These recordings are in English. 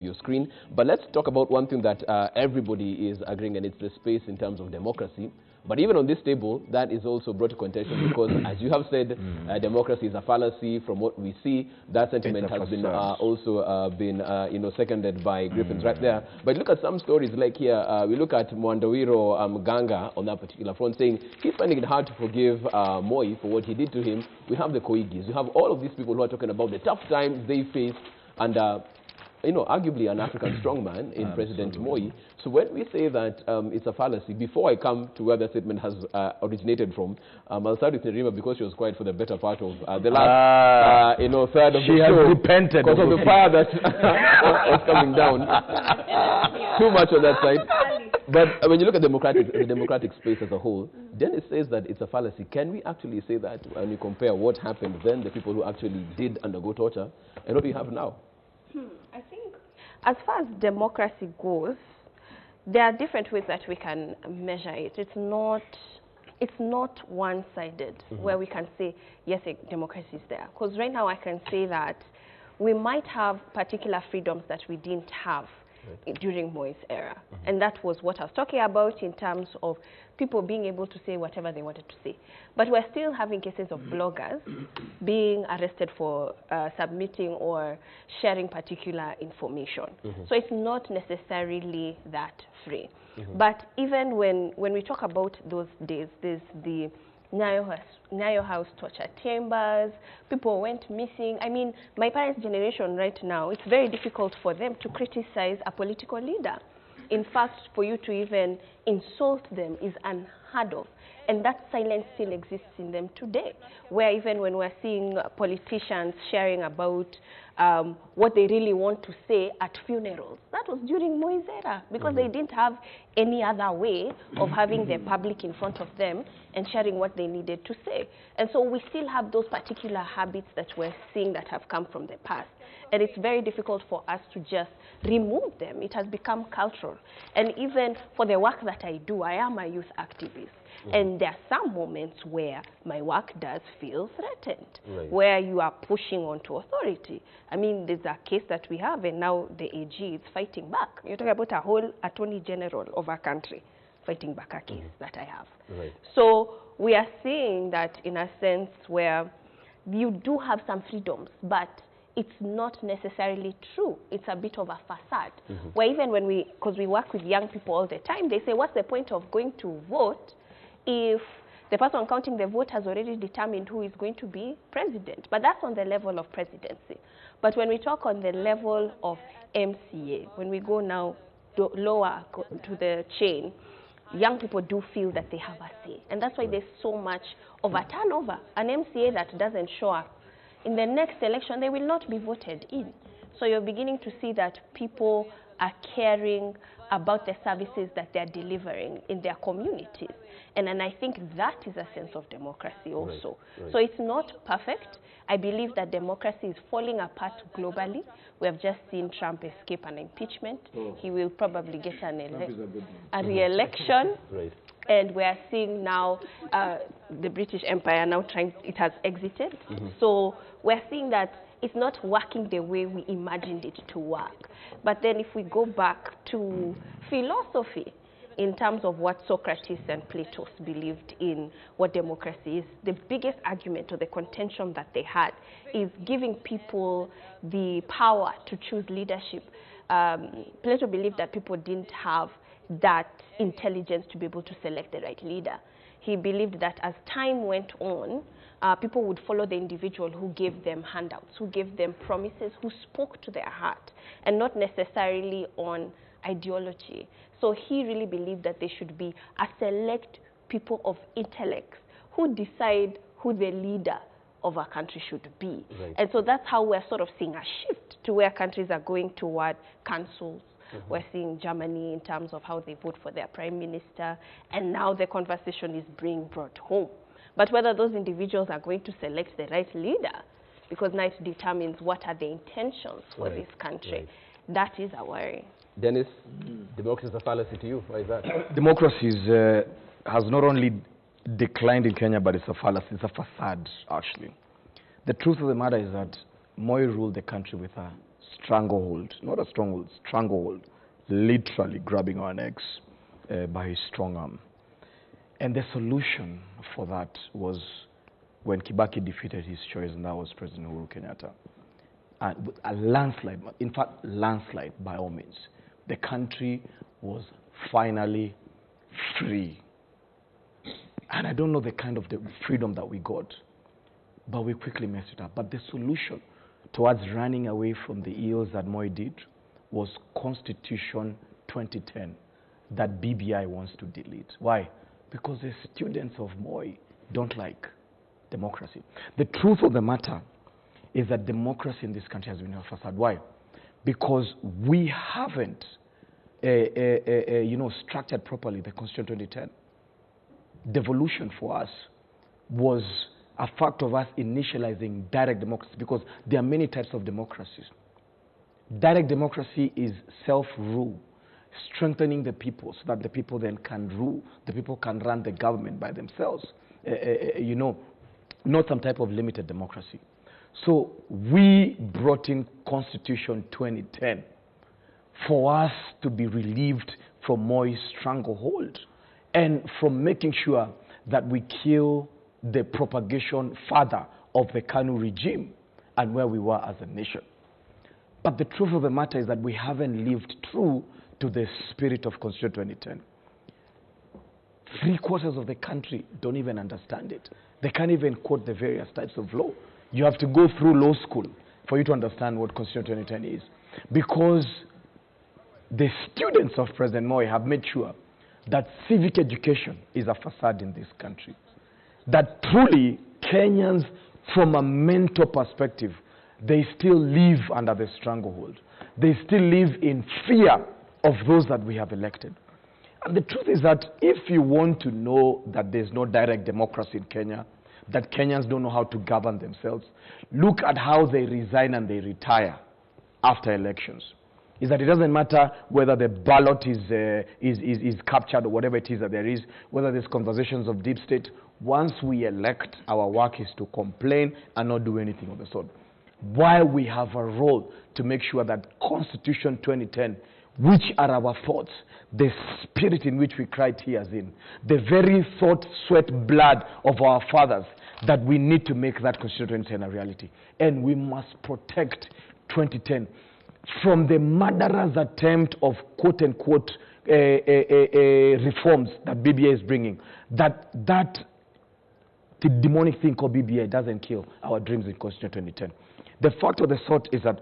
your screen. But let's talk about one thing that everybody is agreeing, and it's the space in terms of democracy. But even on this table, that is also brought to contention because, as you have said, democracy is a fallacy. From what we see, that sentiment has been also been seconded by Griffins right there. But look at some stories like here. We look at Mwandawiro Ganga on that particular front, saying he's finding it hard to forgive Moi for what he did to him. We have the Koigis. You have all of these people who are talking about the tough times they faced under arguably an African strongman in President Moi. So when we say that it's a fallacy, before I come to where the statement has originated from, I'll start with Nerima because she was quiet for the better part of the last, third of the show. She has repented because of the fire that was coming down. Too much on that side. But when you look at the democratic space as a whole, Dennis says that it's a fallacy. Can we actually say that when we compare what happened then, the people who actually did undergo torture, and what we have now? I think as far as democracy goes, there are different ways that we can measure it. It's not one-sided where we can say, yes, democracy is there. Because right now I can say that we might have particular freedoms that we didn't have during Moi's era. And that was what I was talking about in terms of people being able to say whatever they wanted to say. But we're still having cases of bloggers being arrested for submitting or sharing particular information. So it's not necessarily that free. But even when we talk about those days, there's the Nyayo House torture chambers, people went missing. I mean, my parents' generation right now, it's very difficult for them to criticize a political leader. In fact, for you to even insult them is unheard of. And that silence still exists in them today, where even when we're seeing politicians sharing about what they really want to say at funerals, that was during Moi's era, because they didn't have any other way of having the public in front of them and sharing what they needed to say. And so we still have those particular habits that we're seeing that have come from the past. And it's very difficult for us to just remove them. It has become cultural. And even for the work that I do, I am a youth activist. And there are some moments where my work does feel threatened, where you are pushing onto authority. I mean, there's a case that we have, and now the AG is fighting back. You're talking about a whole attorney general of our country fighting back a case that I have. So we are seeing that in a sense where you do have some freedoms, but it's not necessarily true. It's a bit of a facade. Where even when because we work with young people all the time, they say, what's the point of going to vote if the person counting the vote has already determined who is going to be president? But that's on the level of presidency. But when we talk on the level of MCA, when we go now lower to the chain, young people do feel that they have a say. And that's why there's so much of a turnover. An MCA that doesn't show up in the next election, they will not be voted in. So you're beginning to see that people are caring about the services that they're delivering in their communities. And I think that is a sense of democracy also. So it's not perfect. I believe that democracy is falling apart globally. We have just seen Trump escape an impeachment. He will probably get a re-election. And we are seeing now the British Empire now it has exited. So we're seeing that it's not working the way we imagined it to work. But then if we go back to philosophy, in terms of what Socrates and Plato believed in what democracy is, the biggest argument or the contention that they had is giving people the power to choose leadership. Plato believed that people didn't have that intelligence to be able to select the right leader. He believed that as time went on, people would follow the individual who gave them handouts, who gave them promises, who spoke to their heart, and not necessarily on ideology. So he really believed that there should be a select people of intellects who decide who the leader of a country should be. And so that's how we're sort of seeing a shift to where countries are going toward councils. We're seeing Germany in terms of how they vote for their prime minister, and now the conversation is being brought home. But whether those individuals are going to select the right leader, because now it determines what are the intentions for this country, that is a worry. Dennis, democracy is a fallacy to you. Why is that? Democracy has not only declined in Kenya, but it's a fallacy. It's a facade, actually. The truth of the matter is that Moi ruled the country with a stranglehold, not a stronghold, stranglehold, literally grabbing our necks by his strong arm. And the solution for that was when Kibaki defeated his choice, and that was President Uhuru Kenyatta. And with a landslide, in fact, landslide by all means. The country was finally free. And I don't know the kind of the freedom that we got, but we quickly messed it up. But the solution towards running away from the ills that Moi did was Constitution 2010 that BBI wants to delete. Why? Because the students of Moi don't like democracy. The truth of the matter is that democracy in this country has been a facade. Why? Because we haven't structured properly the Constitution 2010. Devolution for us was a fact of us initializing direct democracy, because there are many types of democracies. Direct democracy is self-rule, strengthening the people so that the people then can rule, the people can run the government by themselves, not some type of limited democracy. So we brought in Constitution 2010 for us to be relieved from Moi's stranglehold and from making sure that we kill the propagation further of the Kanu regime and where we were as a nation. But the truth of the matter is that we haven't lived true to the spirit of Constitution 2010. 3/4 of the country don't even understand it. They can't even quote the various types of law. You have to go through law school for you to understand what Constitution 2010 is. Because the students of President Moi have made sure that civic education is a facade in this country. That truly Kenyans, from a mental perspective, they still live under the stranglehold. They still live in fear of those that we have elected. And the truth is that if you want to know that there's no direct democracy in Kenya, that Kenyans don't know how to govern themselves, look at how they resign and they retire after elections. Is that it doesn't matter whether the ballot is captured or whatever it is that there is, whether there's conversations of deep state. Once we elect, our work is to complain and not do anything of the sort. While we have a role to make sure that Constitution 2010, which are our thoughts, the spirit in which we cry tears in, the very thought, sweat, blood of our fathers, that we need to make that Constitution 2010 a reality. And we must protect 2010 from the murderer's attempt of quote-unquote reforms that BBI is bringing. The demonic thing called BBI doesn't kill our dreams in Constitution 2010. The fact of the sort is that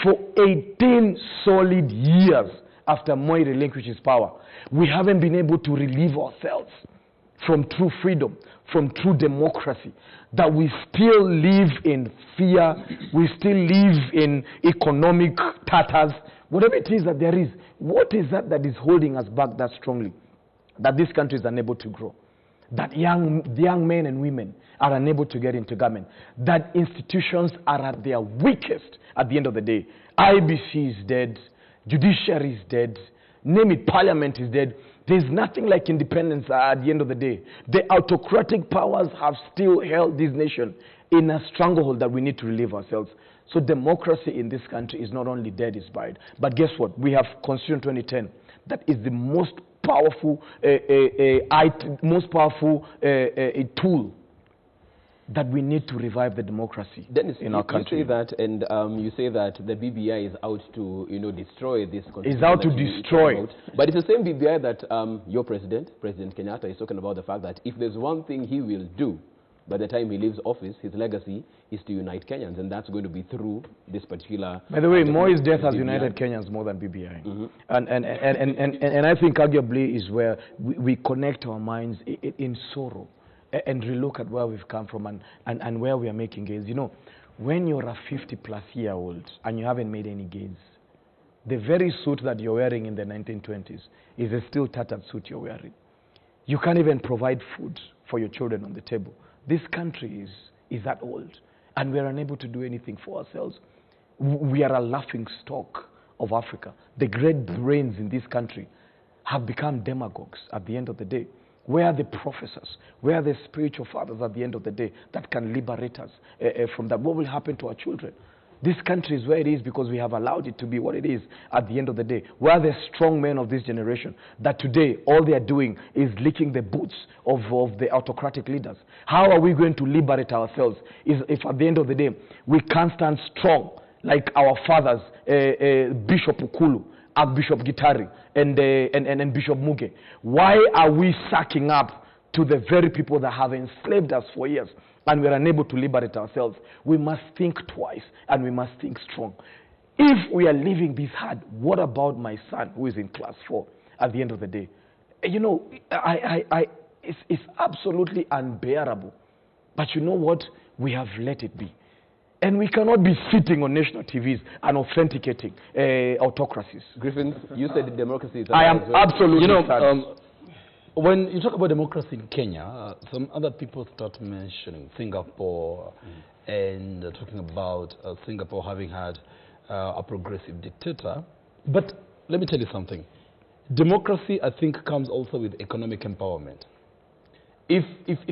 for 18 solid years after Moi relinquished his power, we haven't been able to relieve ourselves from true freedom, from true democracy, that we still live in fear, we still live in economic tatters, whatever it is that there is. What is that is holding us back that strongly? That this country is unable to grow. That young men and women are unable to get into government. That institutions are at their weakest at the end of the day. IBC is dead. Judiciary is dead. Name it, parliament is dead. There's nothing like independence at the end of the day. The autocratic powers have still held this nation in a stranglehold that we need to relieve ourselves. So democracy in this country is not only dead, it's buried. But guess what? We have Constitution 2010 that is the most powerful tool that we need to revive the democracy in our country. You say that, and you say that the BBI is out to, destroy this constitution. It's out to destroy. But it's the same BBI that your President Kenyatta, is talking about the fact that if there's one thing he will do by the time he leaves office, his legacy is to unite Kenyans, and that's going to be through this particular... By the way, Moi's death has united Kenyans more than BBI. Mm-hmm. And I think arguably is where we connect our minds in sorrow and relook at where we've come from and where we are making gains. When you're a 50-plus-year-old and you haven't made any gains, the very suit that you're wearing in the 1920s is a still tattered suit you're wearing. You can't even provide food for your children on the table. This country is that old, and we're unable to do anything for ourselves. We are a laughing stock of Africa. The great brains in this country have become demagogues at the end of the day. Where are the professors? Where are the spiritual fathers at the end of the day that can liberate us from that? What will happen to our children? This country is where it is because we have allowed it to be what it is at the end of the day. We are the strong men of this generation that today all they are doing is licking the boots of the autocratic leaders. How are we going to liberate ourselves if at the end of the day we can't stand strong like our fathers, Bishop Ukulu, Archbishop Gitari, and Bishop Muge? Why are we sucking up to the very people that have enslaved us for years and we're unable to liberate ourselves? We must think twice and we must think strong. If we are living this hard, what about my son who is in class 4 at the end of the day? You know, it's absolutely unbearable. But you know what? We have let it be. And we cannot be sitting on national TVs and authenticating autocracies. Griffin, you said democracy is... I am absolutely... You know, when you talk about democracy in Kenya, some other people start mentioning Singapore and talking about Singapore having had a progressive dictator. But let me tell you something. Democracy, I think, comes also with economic empowerment. If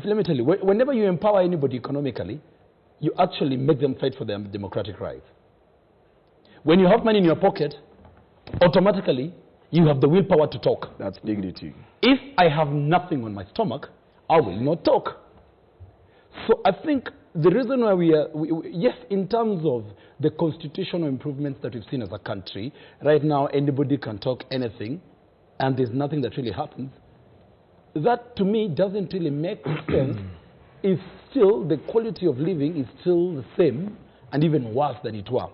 let me tell you, whenever you empower anybody economically, you actually make them fight for their democratic rights. When you have money in your pocket, automatically, you have the willpower to talk. That's dignity. If I have nothing on my stomach, I will not talk. So I think the reason why yes, in terms of the constitutional improvements that we've seen as a country, right now anybody can talk anything, and there's nothing that really happens. That to me doesn't really make sense. If still the quality of living is still the same and even worse than it was.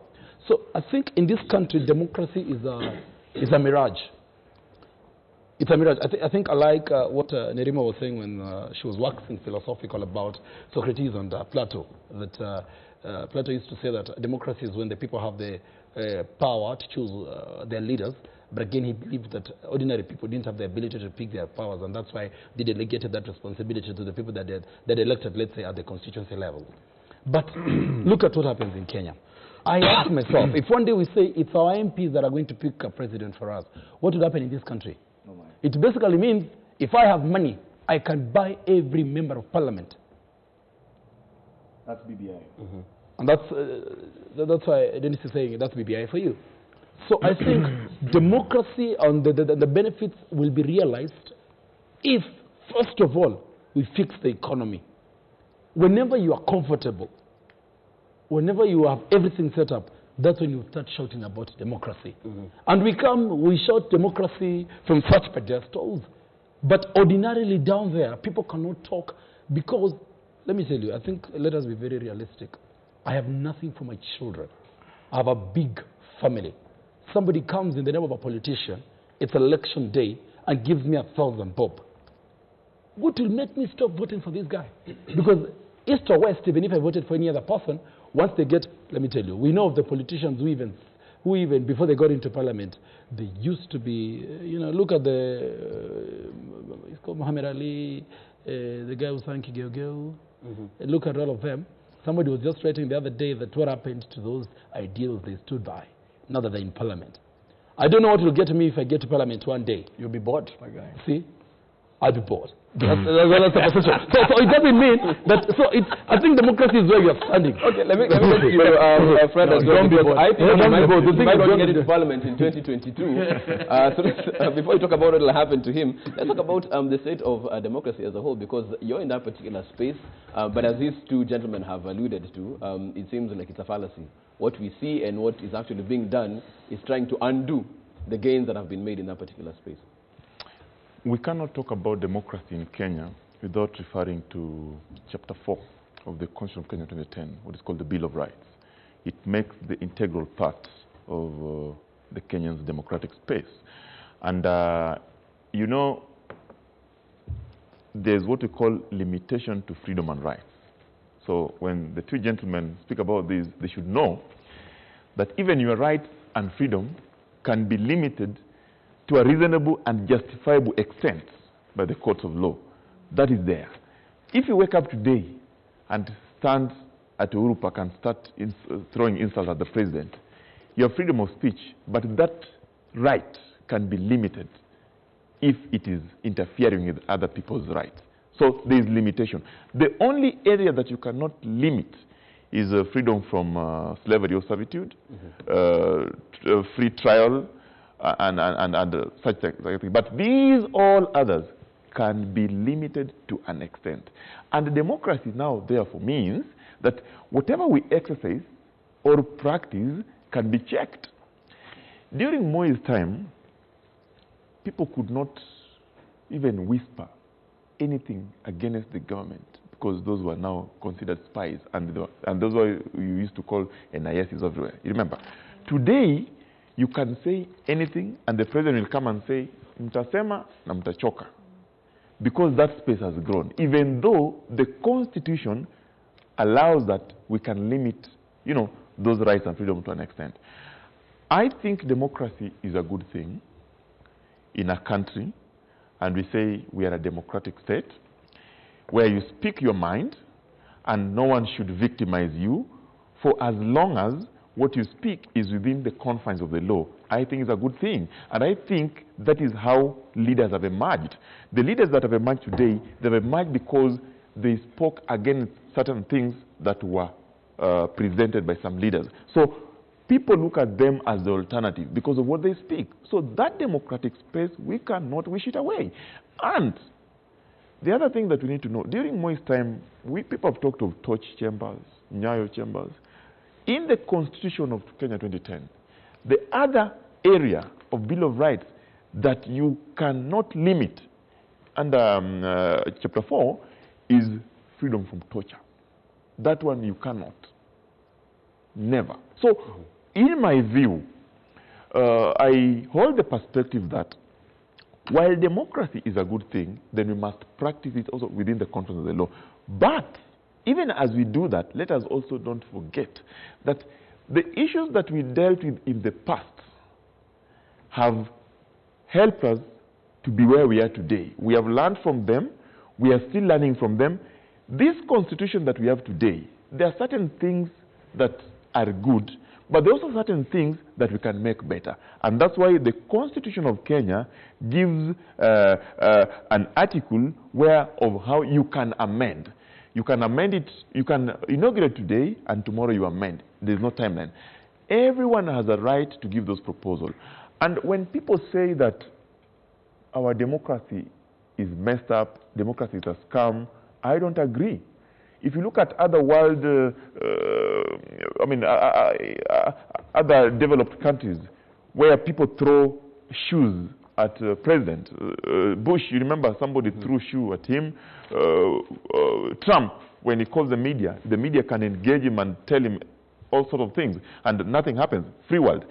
So I think in this country, democracy is a mirage. It's a mirage. I think I like what Nerima was saying when she was waxing philosophical about Socrates and Plato. That Plato used to say that democracy is when the people have the power to choose their leaders. But again, he believed that ordinary people didn't have the ability to pick their powers, and that's why they delegated that responsibility to the people that elected, let's say, at the constituency level. But look at what happens in Kenya. I ask myself, if one day we say it's our MPs that are going to pick a president for us, what would happen in this country? Oh my. It basically means if I have money, I can buy every member of parliament. That's BBI. Mm-hmm. And that's why Dennis is saying that's BBI for you. So I think democracy and the benefits will be realized if, first of all, we fix the economy. Whenever you are comfortable, whenever you have everything set up, that's when you start shouting about democracy. Mm-hmm. And we shout democracy from such pedestals, but ordinarily down there, people cannot talk because, let me tell you, I think let us be very realistic. I have nothing for my children. I have a big family. Somebody comes in the name of a politician, it's election day, and gives me 1,000 bob. What will make me stop voting for this guy? Because east or west, even if I voted for any other person, once they get, let me tell you, we know of the politicians who even before they got into parliament, they used to be, you know, look at it's called Muhammad Ali, the guy who sang Kigeugeu, look at all of them. Somebody was just writing the other day that what happened to those ideals they stood by, now that they're in parliament. I don't know what will get me if I get to parliament one day. You'll be bored, my guy. See? I'll be bored. That's the position. So it doesn't mean that. So I think democracy is where you're standing. Okay, let me get you, friend. Don't be bored. I think we might not get into parliament in 2022. So before we talk about what will happen to him, let's talk about the state of democracy as a whole, because you're in that particular space. But as these two gentlemen have alluded to, it seems like it's a fallacy. What we see and what is actually being done is trying to undo the gains that have been made in that particular space. We cannot talk about democracy in Kenya without referring to Chapter 4 of the Constitution of Kenya 2010, what is called the Bill of Rights. It makes the integral part of the Kenyan's democratic space. And, you know, there's what we call limitation to freedom and rights. So when the two gentlemen speak about this, they should know that even your rights and freedom can be limited to a reasonable and justifiable extent by the courts of law. That is there. If you wake up today and stand at Uhuru Park and start throwing insults at the president, you have freedom of speech, but that right can be limited if it is interfering with other people's rights. So there is limitation. The only area that you cannot limit is freedom from slavery or servitude, free trial, and such things. But these all others can be limited to an extent. And democracy now, therefore, means that whatever we exercise or practice can be checked. During Moi's time, people could not even whisper anything against the government because those were now considered spies, and those were you used to call NISs everywhere. You remember? Today, you can say anything, and the president will come and say, "Mtasema na mtachoka," because that space has grown. Even though the Constitution allows that we can limit, those rights and freedom to an extent. I think democracy is a good thing in a country, and we say we are a democratic state where you speak your mind and no one should victimize you for as long as what you speak is within the confines of the law. I think it's a good thing. And I think that is how leaders have emerged. The leaders that have emerged today, they've emerged because they spoke against certain things that were presented by some leaders. So people look at them as the alternative because of what they speak. So that democratic space, we cannot wish it away. And the other thing that we need to know, during Moi's time, people have talked of torch chambers, Nyayo chambers. In the Constitution of Kenya 2010, the other area of Bill of Rights that you cannot limit under Chapter 4 is freedom from torture. That one you cannot. Never. So, in my view, I hold the perspective that while democracy is a good thing, then we must practice it also within the confines of the law. But even as we do that, let us also don't forget that the issues that we dealt with in the past have helped us to be where we are today. We have learned from them. We are still learning from them. This constitution that we have today, there are certain things that are good, but there are also certain things that we can make better. And that's why the Constitution of Kenya gives an article of how you can amend. You can amend it, you can inaugurate today, and tomorrow you amend. There's no timeline. Everyone has a right to give those proposals. And when people say that our democracy is messed up, democracy is a scam, I don't agree. If you look at other world, other developed countries where people throw shoes at President Bush, you remember somebody threw shoe at him. Trump, when he calls the media can engage him and tell him all sorts of things, and nothing happens. Free world.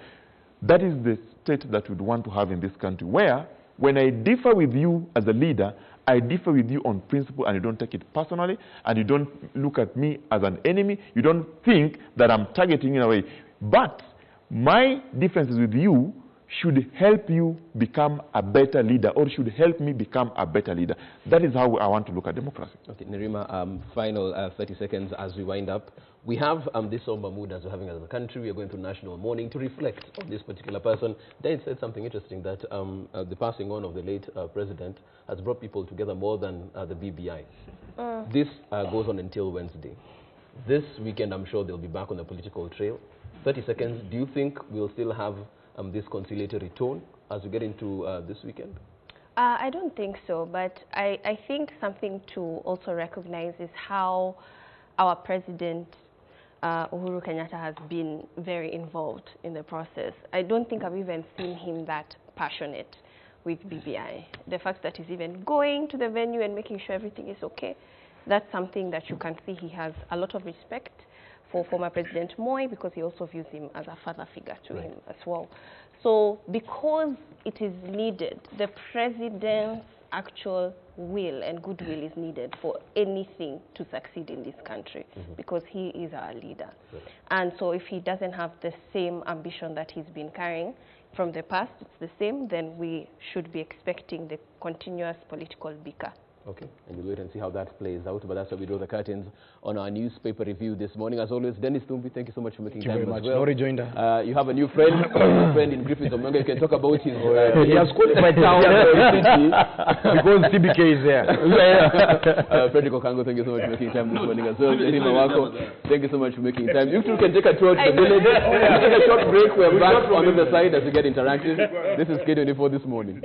That is the state that we'd want to have in this country, where when I differ with you as a leader, I differ with you on principle, and you don't take it personally, and you don't look at me as an enemy. You don't think that I'm targeting in a way. But my differences with you should help you become a better leader, or should help me become a better leader. That is how I want to look at democracy. Okay, Nerima, final 30 seconds as we wind up. We have this somber mood as we're having as a country. We are going through national mourning to reflect on this particular person. Then said something interesting, that the passing on of the late president has brought people together more than the BBI. This goes on until Wednesday. This weekend, I'm sure they'll be back on the political trail. 30 seconds, do you think we'll still have this conciliatory tone as we get into this weekend? I don't think so, but I think something to also recognize is how our president, Uhuru Kenyatta, has been very involved in the process. I don't think I've even seen him that passionate with BBI. The fact that he's even going to the venue and making sure everything is okay, that's something that you can see he has a lot of respect for former President Moi, because he also views him as a father figure to him as well. So because it is needed, the president's actual will and goodwill is needed for anything to succeed in this country, because he is our leader. And so if he doesn't have the same ambition that he's been carrying from the past, it's the same, then we should be expecting the continuous political bicker Okay, and we'll wait and see how that plays out. But that's how we draw the curtains on our newspaper review this morning. As always, Dennis Tumbi, thank you so much for making time Thank you very as much. well. No rejoinder. You have a new friend, a friend in Griffith Omanga. You can talk about his... He has qualified town because TBK is there. Frederick Okango, thank you so much for making time this morning as well. Jerima Wako, thank you so much for making time. You two can take a tour to the village. We'll take a short break. We're back on the other side as we get interactive. This is K24 This Morning.